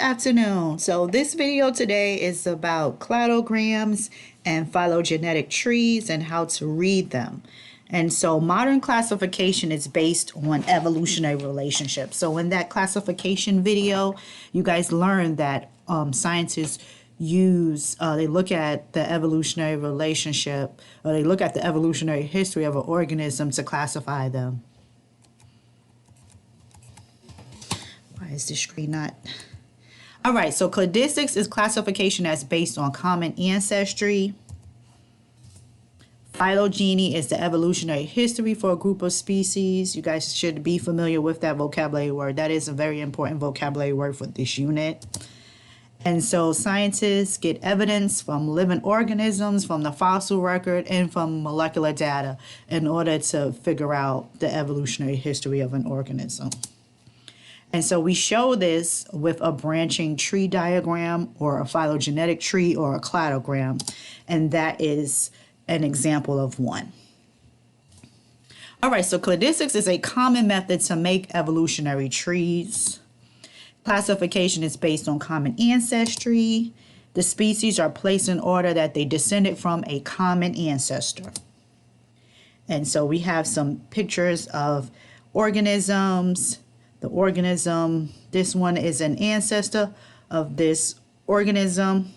afternoon. So this video today is about cladograms and phylogenetic trees and how to read them. And so modern classification is based on evolutionary relationships. So in that classification video, you guys learned that scientists they look at the evolutionary relationship, or they look at the evolutionary history of an organism to classify them. Why is this screen not? All right, so cladistics is classification that's based on common ancestry. Phylogeny is the evolutionary history for a group of species. You guys should be familiar with that vocabulary word. That is a very important vocabulary word for this unit. And so scientists get evidence from living organisms, from the fossil record, and from molecular data in order to figure out the evolutionary history of an organism. And so we show this with a branching tree diagram or a phylogenetic tree or a cladogram, and that is an example of one. All right, so cladistics is a common method to make evolutionary trees. Classification is based on common ancestry. The species are placed in order that they descended from a common ancestor. And so we have some pictures of organisms. The organism, this one is an ancestor of this organism.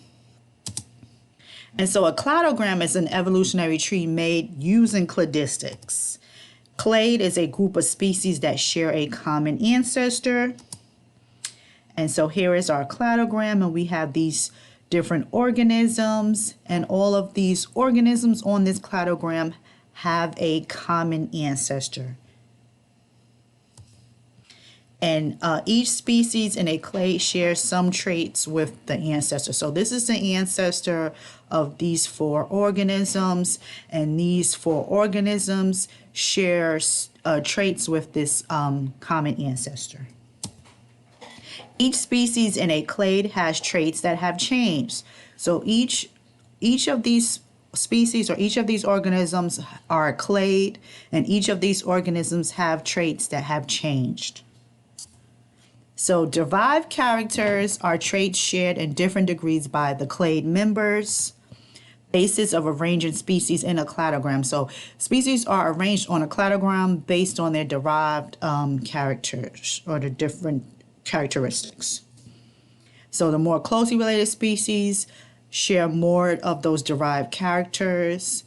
And so a cladogram is an evolutionary tree made using cladistics. Clade is a group of species that share a common ancestor. And so here is our cladogram, and we have these different organisms, and all of these organisms on this cladogram have a common ancestor. And each species in a clade shares some traits with the ancestor. So this is the ancestor of these four organisms, and these four organisms share traits with this common ancestor. Each species in a clade has traits that have changed. So each of these species or each of these organisms are a clade, and each of these organisms have traits that have changed. So derived characters are traits shared in different degrees by the clade members. Basis of arranging species in a cladogram. So species are arranged on a cladogram based on their derived characters or the different characteristics. So the more closely related species share more of those derived characters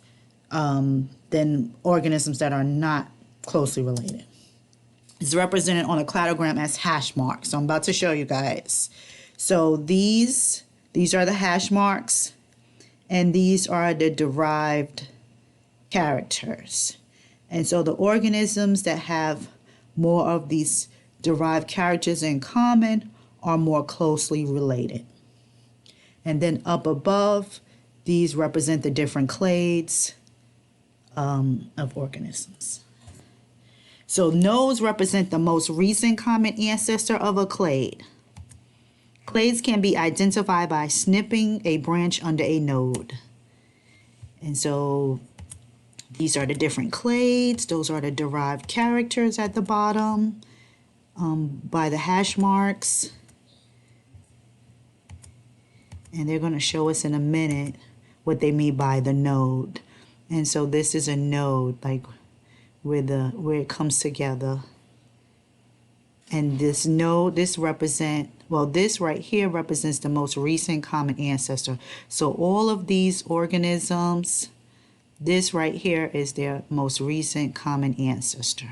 than organisms that are not closely related. It's represented on a cladogram as hash marks. So I'm about to show you guys. So these are the hash marks, and these are the derived characters. And so the organisms that have more of these derived characters in common are more closely related. And then up above, these represent the different clades of organisms. So nodes represent the most recent common ancestor of a clade. Clades can be identified by snipping a branch under a node. And so these are the different clades. Those are the derived characters at the bottom by the hash marks. And they're going to show us in a minute what they mean by the node. And so this is a node, like where it comes together. And this node, this right here represents the most recent common ancestor. So all of these organisms, this right here is their most recent common ancestor.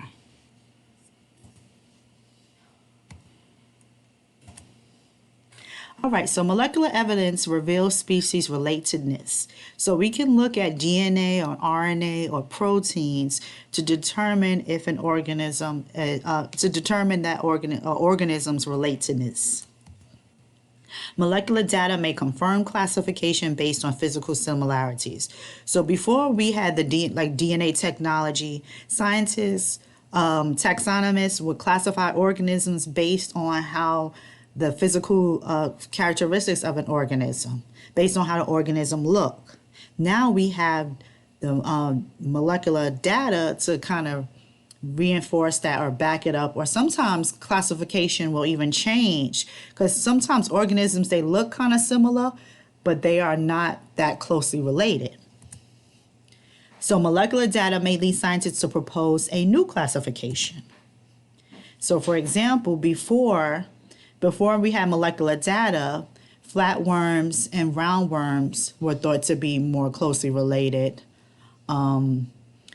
All right, so molecular evidence reveals species relatedness. So we can look at DNA or RNA or proteins to determine if an organism, organism's relatedness. Molecular data may confirm classification based on physical similarities. So before we had the DNA technology, scientists, taxonomists would classify organisms based on how the physical characteristics of an organism, based on how the organism look. Now we have the molecular data to kind of reinforce that or back it up, or sometimes classification will even change, because sometimes organisms, they look kind of similar, but they are not that closely related. So molecular data may lead scientists to propose a new classification. So for example, before we had molecular data, flatworms and roundworms were thought to be more closely related, and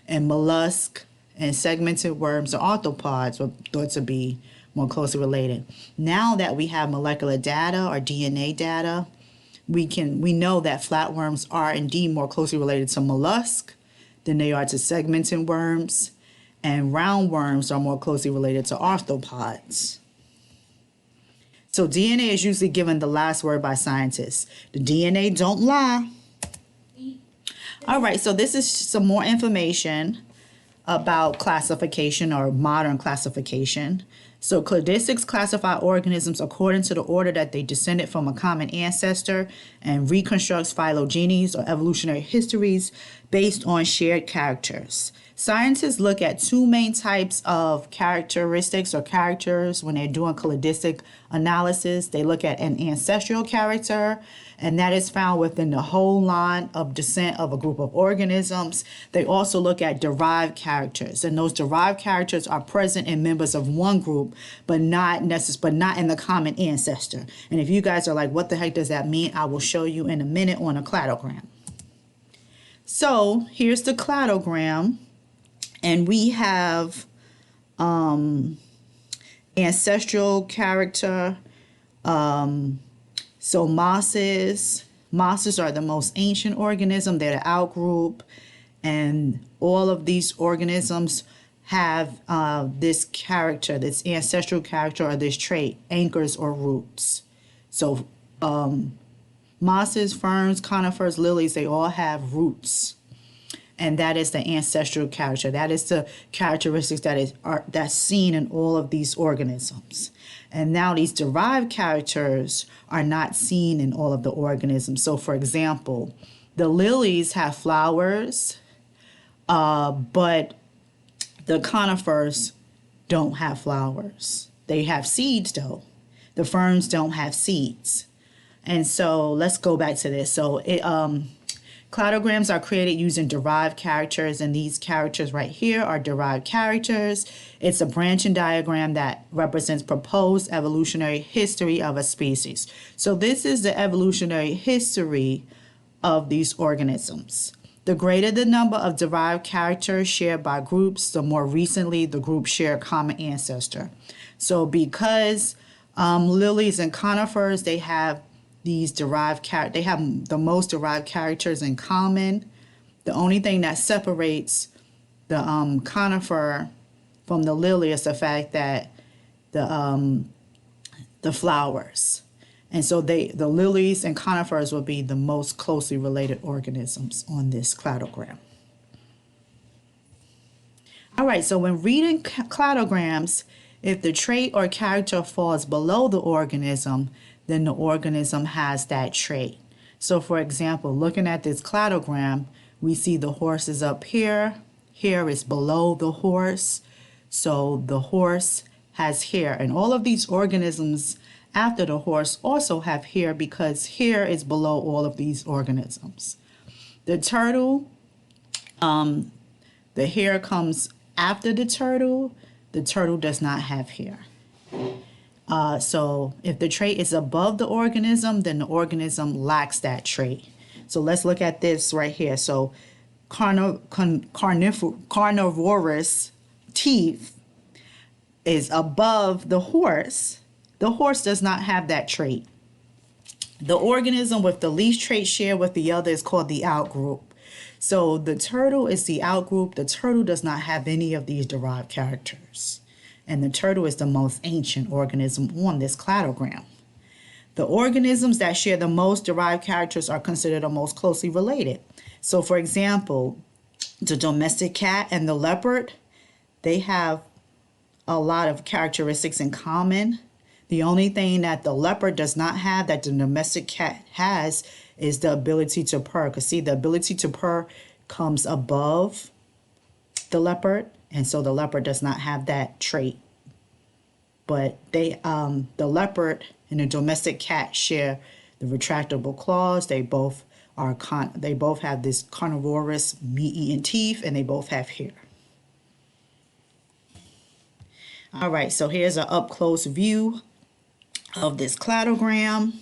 mollusk and segmented worms or arthropods were thought to be more closely related. Now that we have molecular data or DNA data, we know that flatworms are indeed more closely related to mollusk than they are to segmented worms, and roundworms are more closely related to arthropods. So DNA is usually given the last word by scientists. The DNA don't lie. All right, so this is some more information about classification or modern classification. So cladistics classify organisms according to the order that they descended from a common ancestor and reconstructs phylogenies or evolutionary histories based on shared characters. Scientists look at two main types of characteristics or characters when they're doing cladistic analysis. They look at an ancestral character, and that is found within the whole line of descent of a group of organisms. They also look at derived characters, and those derived characters are present in members of one group, but not in the common ancestor. And if you guys are like, what the heck does that mean? I will show you in a minute on a cladogram. So here's the cladogram, and we have ancestral character. So mosses are the most ancient organism. They're the outgroup, and all of these organisms have this character, this ancestral character, or this trait, anchors or roots. So mosses, ferns, conifers, lilies, they all have roots. And that is the ancestral character. That is the characteristics that's seen in all of these organisms. And now these derived characters are not seen in all of the organisms. So for example, the lilies have flowers, but the conifers don't have flowers. They have seeds though. The ferns don't have seeds. And so let's go back to this. So cladograms are created using derived characters, and these characters right here are derived characters. It's a branching diagram that represents proposed evolutionary history of a species. So this is the evolutionary history of these organisms. The greater the number of derived characters shared by groups, the more recently the groups share a common ancestor. So because lilies and conifers, they have these derived they have the most derived characters in common. The only thing that separates the conifer from the lily is the fact that the flowers. And so the lilies and conifers will be the most closely related organisms on this cladogram. All right, so when reading cladograms, if the trait or character falls below the organism, then the organism has that trait. So for example, looking at this cladogram, we see the horse is up here. Here is below the horse. So the horse has hair. And all of these organisms after the horse also have hair, because hair is below all of these organisms. The turtle, the hair comes after the turtle. The turtle does not have hair. So if the trait is above the organism, then the organism lacks that trait. So let's look at this right here. So carnivorous teeth is above the horse. The horse does not have that trait. The organism with the least trait shared with the other is called the outgroup. So the turtle is the outgroup. The turtle does not have any of these derived characters. And the turtle is the most ancient organism on this cladogram. The organisms that share the most derived characters are considered the most closely related. So for example, the domestic cat and the leopard, they have a lot of characteristics in common. The only thing that the leopard does not have that the domestic cat has is the ability to purr. Because see, the ability to purr comes above the leopard, and so the leopard does not have that trait. But the leopard and the domestic cat share the retractable claws. They both have this carnivorous meat-eating teeth, and they both have hair. All right, so here's an up-close view of this cladogram,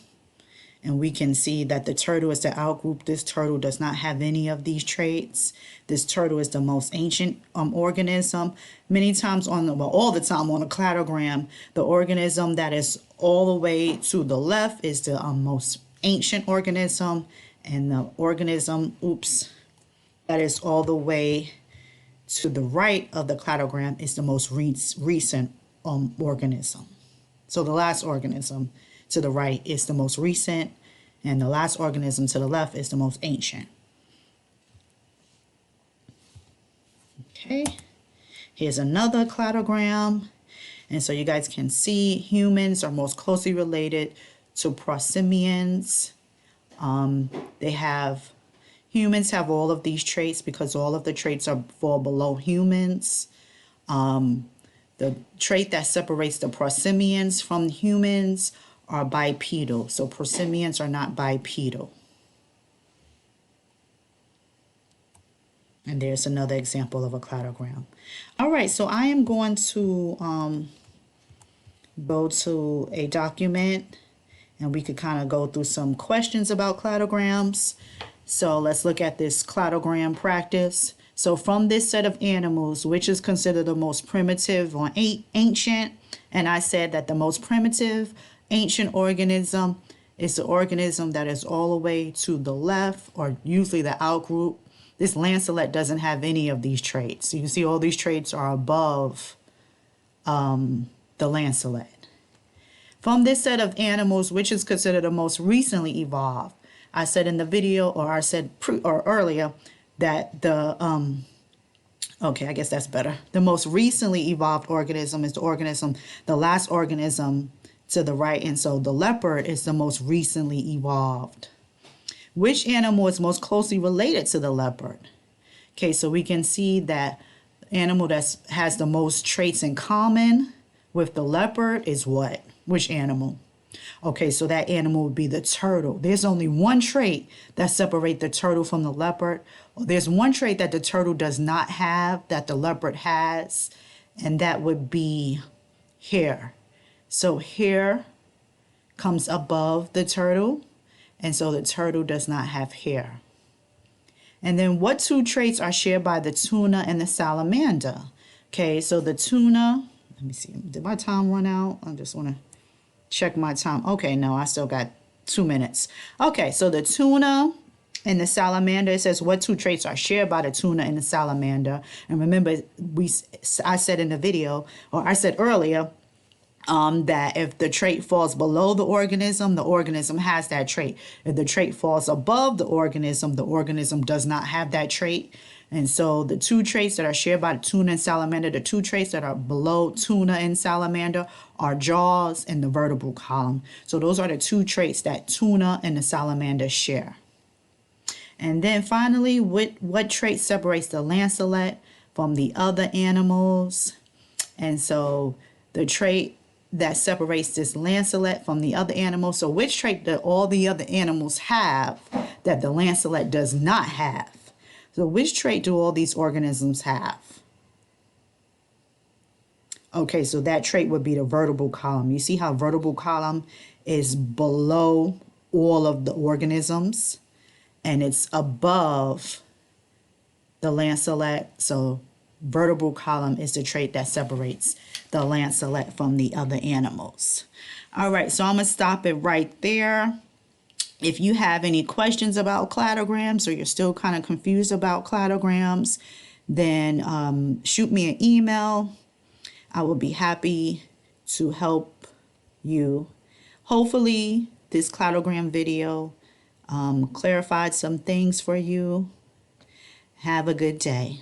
and we can see that the turtle is the outgroup. This turtle does not have any of these traits. This turtle is the most ancient organism. Many times all the time on a cladogram, the organism that is all the way to the left is the most ancient organism, and the organism, that is all the way to the right of the cladogram is the most recent organism. So the last organism to the right is the most recent, and the last organism to the left is the most ancient. Okay, here's another cladogram. And so you guys can see humans are most closely related to prosimians. Humans have all of these traits because all of the traits fall below humans. The trait that separates the prosimians from humans are bipedal. So prosimians are not bipedal. And there's another example of a cladogram. All right, so I am going to go to a document, and we could kind of go through some questions about cladograms. So let's look at this cladogram practice. So from this set of animals, which is considered the most primitive or ancient, and I said that the most primitive ancient organism is the organism that is all the way to the left, or usually the outgroup. This lancelet doesn't have any of these traits. So you can see all these traits are above the lancelet. From this set of animals, which is considered the most recently evolved, I said in the video, or I said earlier, that okay, I guess that's better. The most recently evolved organism is the last organism to the right, and so the leopard is the most recently evolved. Which animal is most closely related to the leopard? Okay, so we can see that the animal that has the most traits in common with the leopard is what? Which animal? Okay, so that animal would be the turtle. There's only one trait that separates the turtle from the leopard. There's one trait that the turtle does not have that the leopard has, and that would be hair. So hair comes above the turtle, and so the turtle does not have hair. And then what two traits are shared by the tuna and the salamander? Okay, so the tuna, let me see, did my time run out? I just want to check my time. Okay, no, I still got 2 minutes. Okay, so the tuna and the salamander, it says what two traits are shared by the tuna and the salamander. And remember, I said in the video, or I said earlier, that if the trait falls below the organism has that trait. If the trait falls above the organism does not have that trait. And so the two traits that are shared by the tuna and salamander, the two traits that are below tuna and salamander are jaws and the vertebral column. So those are the two traits that tuna and the salamander share. And then finally, what trait separates the lancelet from the other animals? And so the trait that separates this lancelet from the other animals. So which trait do all the other animals have that the lancelet does not have? So which trait do all these organisms have? Okay, so that trait would be the vertebral column. You see how vertebral column is below all of the organisms, and it's above the lancelet. So vertebral column is the trait that separates the lancelet from the other animals. All right, so I'm going to stop it right there. If you have any questions about cladograms, or you're still kind of confused about cladograms, then shoot me an email. I will be happy to help you. Hopefully this cladogram video clarified some things for you. Have a good day.